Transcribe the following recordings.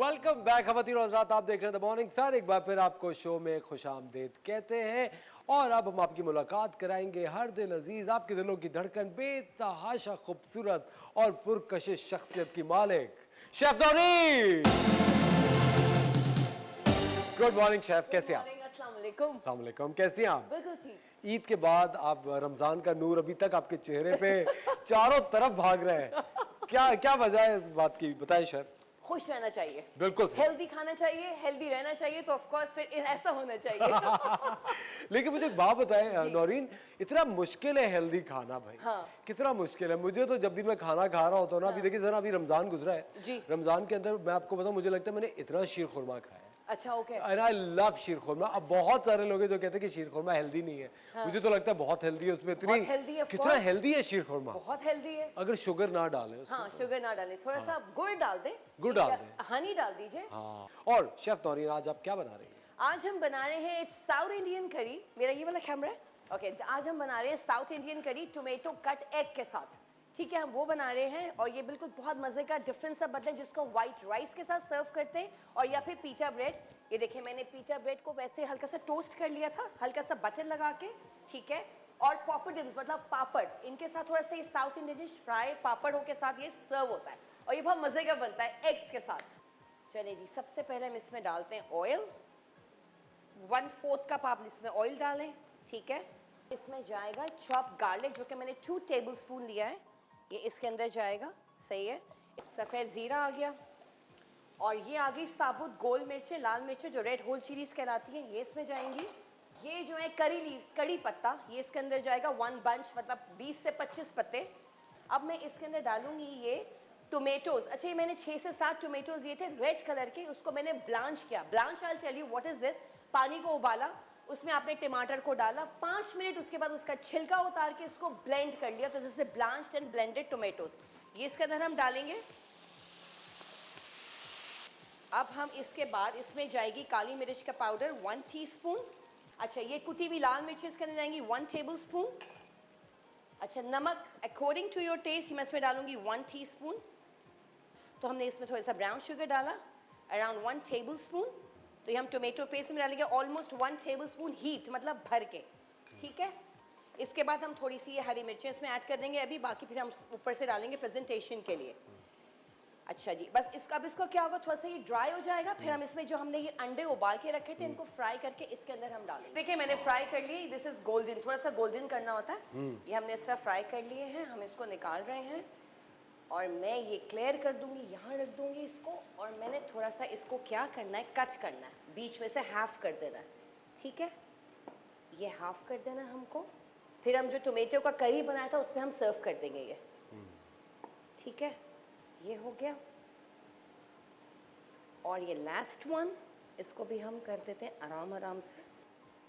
Welcome back खवातीन और हज़रात, आप देख रहे हैं द मॉर्निंग स्टार। एक बार फिर आपको शो में खुशामदीद कहते हैं और अब हम आपकी मुलाकात कराएंगे हर दिल अजीज, आपके दिलों की धड़कन, बेतहाशा खूबसूरत और पुरकशिश शख्सियत की मालिक chef Naureen. Good morning chef, कैसे आप? अस्सलाम वालेकुम, कैसी हैं आप? बिल्कुल ठीक। ईद के बाद आप रमजान का नूर अभी तक आपके चेहरे पे चारों तरफ भाग रहे हैं, क्या क्या वजह है इस बात की, बताएं शेफ। खुश रहना चाहिए, बिल्कुल हेल्दी खाना चाहिए, हेल्दी रहना चाहिए, तो ऑफ कोर्स फिर ऐसा होना चाहिए। लेकिन मुझे एक बात बताएं नौरीन, इतना मुश्किल है हेल्दी खाना भाई? हाँ। कितना मुश्किल है? मुझे तो जब भी मैं खाना खा रहा होता हूँ ना, अभी देखिए जरा, अभी रमजान गुजरा है जी। रमजान के अंदर मैं आपको बताऊं, मुझे लगता है मैंने इतना शीर खुरमा खाया है। अच्छा, ओके। एंड आई लव शीर खुरमा। अब बहुत सारे लोग हैं जो कहते हैं कि शीर खुरमा हेल्दी नहीं है। हाँ। मुझे तो लगता है बहुत हेल्दी है, उसमें इतनी कितना हेल्दी है शीर खुरमा, बहुत हेल्दी है अगर शुगर ना डालें। हाँ, शुगर ना डालें, थोड़ा सा गुड़ डाल दें, गुड़ डाल दें, हनी डाल दीजिए। हाँ। और शेफ नौरीन, आज आप क्या बना रही हैं? आज हम बना रहे हैं साउथ इंडियन करी। मेरा ये वाला कैमरा है, ओके। आज हम बना रहे हैं साउथ इंडियन करी टोमेटो कट एग के साथ, ठीक है। हम वो बना रहे हैं और ये बिल्कुल बहुत मजे का डिफरेंट सा बटन, जिसको व्हाइट राइस के साथ सर्व करते हैं, और या फिर पीटा ब्रेड। ये देखिए, मैंने पीटा ब्रेड को वैसे हल्का सा टोस्ट कर लिया था, हल्का सा बटर लगा के, ठीक है। और पॉपडिम्स मतलब पापड़, इनके साथ थोड़ा सा ये साउथ इंडियन डिश फ्राई पापड़ों के साथ ये सर्व होता है और ये बहुत मजे का बनता है एग्स के साथ। चलिए जी, सबसे पहले हम इसमें डालते हैं ऑयल। 1/4 कप आप इसमें ऑयल डालें, ठीक है। इसमें जाएगा चॉप गार्लिक, जो कि मैंने 2 टेबलस्पून लिया है, ये इसके अंदर जाएगा, सही है। सफ़ेद ज़ीरा आ गया और ये आ गई साबुत गोल मिर्चें, लाल मिर्चें जो रेड होल चिलीज कहलाती हैं, ये इसमें जाएंगी। ये जो है करी लीव्स, कड़ी पत्ता, ये इसके अंदर जाएगा 1 बंच, मतलब 20 से 25 पत्ते। अब मैं इसके अंदर डालूंगी ये टोमेटोज। अच्छा, ये मैंने 6 से 7 टोमेटोज लिए थे रेड कलर के, उसको मैंने ब्लांच किया। Blanch, I will tell you what is this. पानी को उबाला, उसमें आपने टमाटर को डाला 5 मिनट, उसके बाद उसका छिलका उतार के इसको ब्लेंड कर लिया, तो जैसे ब्लांच्ड एंड ब्लेंडेड टोमेटोज। ये इसके अंदर हम डालेंगे। अब हम इसके बाद इसमें जाएगी काली मिर्च का पाउडर 1 टीस्पून। अच्छा, ये कुटी हुई लाल मिर्च इसके अंदर जाएंगी 1 टेबलस्पून। अच्छा, नमक अकॉर्डिंग टू योर टेस्ट मैं इसमें डालूंगी 1 टीस्पून। तो हमने इसमें थोड़ा सा ब्राउन शुगर डाला अराउंड 1 टेबलस्पून। तो ये हम टोमेटो पेस्ट में डालेंगे ऑलमोस्ट 1 टेबलस्पून हीट, मतलब भर के, ठीक है। इसके बाद हम थोड़ी सी ये हरी मिर्चें इसमें ऐड कर देंगे अभी, बाकी फिर हम ऊपर से डालेंगे प्रेजेंटेशन के लिए। अच्छा जी, बस इसका, अब इसको क्या होगा, थोड़ा सा ये ड्राई हो जाएगा, फिर हम इसमें जो हमने ये अंडे उबाल के रखे थे, इनको फ्राई करके इसके अंदर हम डालेंगे। देखिए, मैंने फ्राई कर लिए, दिस इज गोल्डन, थोड़ा सा गोल्डन करना होता है। ये हमने इस तरह फ्राई कर लिए हैं, हम इसको निकाल रहे हैं और मैं ये क्लियर कर दूंगी, यहाँ रख दूंगी इसको। और मैंने थोड़ा सा इसको क्या करना है, कट करना है, बीच में से हाफ कर देना है, ठीक है। ये हाफ कर देना है हमको, फिर हम जो टोमेटो का करी बनाया था उस पर हम सर्व कर देंगे ये, ठीक है। ये हो गया। और ये लास्ट वन, इसको भी हम कर देते हैं आराम आराम से,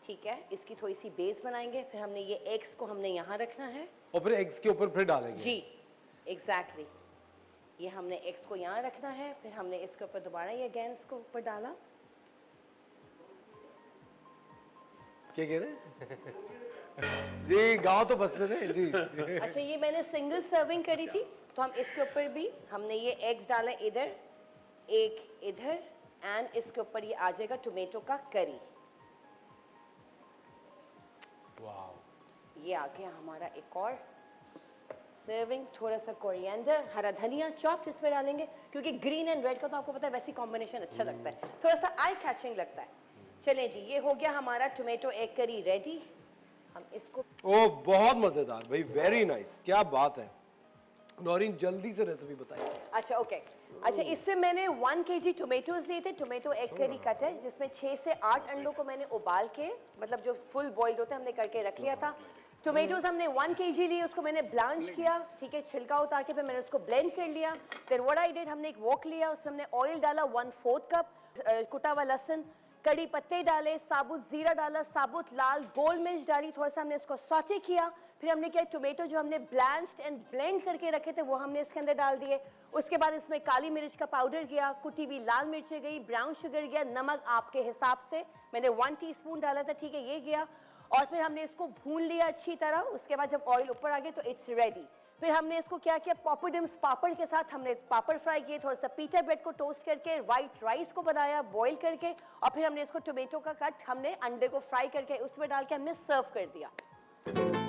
ठीक है। इसकी थोड़ी सी बेस बनाएंगे, फिर हमने ये एग्स को हमने यहाँ रखना है और फिर एग्स के ऊपर फिर डालेंगे। जी, एग्जैक्टली। ये हमने एग्स को यहाँ रखना है, फिर हमने इसके ऊपर दोबारा ये गैस को ऊपर डाला। क्या कह रहे हैं? जी, गाँव तो बसते थे जी। अच्छा, ये मैंने सिंगल सर्विंग करी थी, तो हम इसके ऊपर भी हमने ये एग्स डाला, इधर एक इधर, एंड इसके ऊपर ये आ जाएगा टोमेटो का करी। वाह, ये आ गया हमारा एक और सर्विंग। थोड़ा सा कोरिएंडर, हरा धनिया चॉप्ड इसमें डालेंगे, क्योंकि ग्रीन एंड रेड का तो आपको पता है वैसी कॉम्बिनेशन अच्छा लगता है, थोड़ा सा आई कैचिंग लगता है। चलें जी, ये हो गया हमारा टोमेटो एग करी रेडी। हम इसको, ओह बहुत मजेदार भाई, वेरी नाइस, क्या बात है। नौरीन, जल्दी से रेसिपी बताइए। अच्छा, ओके। अच्छा, इसमें मैंने 1 kg टोमेटोज लिए थे, टोमेटो एग करी कट है, जिसमें 6 से 8 अंडों को मैंने उबाल के, मतलब जो फुल बॉइल्ड होते हैं, हमने करके रख लिया था। टोमेटोज हमने 1 kg लिए, उसको मैंने ब्लांच किया, ठीक है, छिलका उतार के, फिर मैंने उसको ब्लेंड कर लिया। फिर व्हाट आई डिड, हमने एक वॉक लिया, उसमें हमने ऑयल डाला 1/4 कप, कुटा हुआ लहसुन, कड़ी पत्ते डाले, साबुत जीरा डाला, साबुत लाल गोल मिर्च डाली, थोड़ा सा हमने इसको सॉटे किया। फिर हमने क्या, टोमेटो जो हमने ब्लांच्ड एंड ब्लेंड करके रखे थे वो हमने इसके अंदर डाल दिए। उसके बाद इसमें काली मिर्च का पाउडर गया, कुटी हुई लाल मिर्चें गई, ब्राउन शुगर गया, नमक आपके हिसाब से, मैंने 1 टीस्पून डाला था, ठीक है, ये गया। और फिर हमने इसको भून लिया अच्छी तरह। उसके बाद जब ऑयल ऊपर आ गया तो इट्स रेडी। फिर हमने इसको क्या किया, पॉपरडिम्स पापड़ के साथ हमने पापड़ फ्राई किए, थोड़ा सा पीटा ब्रेड को टोस्ट करके व्हाइट राइस को बनाया बॉईल करके, और फिर हमने इसको टोमेटो का कट हमने अंडे को फ्राई करके उसमें डाल के हमने सर्व कर दिया।